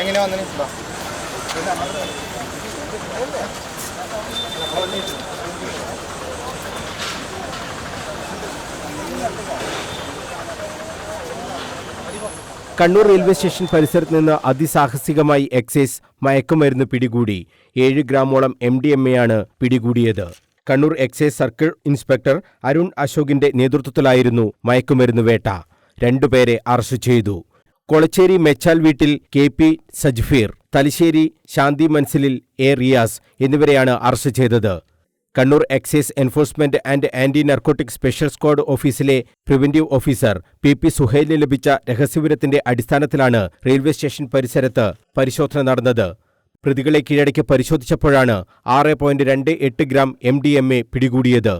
എങ്ങനെ വന്നു Kannur railway station പരിസരത്ത് നിന്ന് അതിസാഹസികമായി എക്സൈസ് മയക്കുമരുന്ന് പിടികൂടി. 7 ഗ്രാമോളം MDMA പിടികൂടിയത്. Kannur excise circle inspector Arun അശോകിന്റെ നേതൃത്വത്തിലായിരുന്നു മയക്കുമരുന്ന് വേട്ട. 2 പേരെ അറസ്റ്റ് ചെയ്തു. കൊളച്ചേരി മെച്ചാൽ വീട്ടിൽ KP സജ്ഫീർ, Thalassery Shanti മൻസിലിൽ A Riyas എന്നിവരെയാണ് അറസ്റ്റ് ചെയ്തത്. Kannur excise enforcement and anti narcotic special squad ഓഫീസിലെ പ്രിവന്റീവ് ഓഫീസർ PP സുഹൈലിന് ലഭിച്ച രഹസ്യവിവരത്തിന്റെ അടിസ്ഥാനത്തിലാണ് റെയിൽവേ സ്റ്റേഷൻ പരിസരത്ത് പരിശോധന നടന്നത്. പ്രതികളെ കീഴടക്കി പരിശോധിച്ചപ്പോഴാണ് 6.28 ഗ്രാം MDMA പിടികൂടിയത്.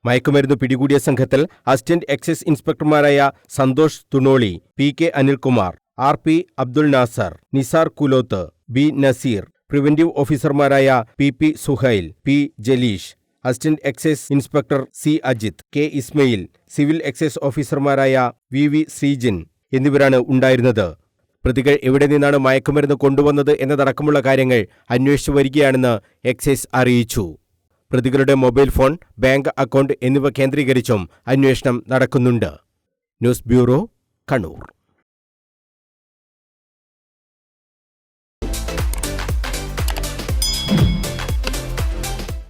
മയക്കുമരുന്ന് പിടികൂടിയ സംഘത്തിൽ അസിസ്റ്റന്റ് എക്സൈസ് ഇൻസ്പെക്ടർമാരായ Santhosh Thunoli, PK Anilkumar, RP Abdul Nasar, Nisar Kuloth, B Naseer, preventive ഓഫീസർമാരായ PP Suhail, P Jaleesh, assistant excise inspector C Ajith, K Ismail, civil excise ഓഫീസർമാരായ VV ശ്രീജിൻ എന്നിവരാണ് ഉണ്ടായിരുന്നത്. പ്രതികൾ എവിടെ നിന്നാണ് മയക്കുമരുന്ന് കൊണ്ടുവന്നത് എന്നതടക്കമുള്ള കാര്യങ്ങൾ അന്വേഷിച്ചു വരികയാണെന്ന് എക്സൈസ് അറിയിച്ചു. പ്രതികളുടെ മൊബൈൽ ഫോൺ, ബാങ്ക് അക്കൗണ്ട് എന്നിവ കേന്ദ്രീകരിച്ചും അന്വേഷണം നടക്കുന്നുണ്ട്. News bureau, Kannur.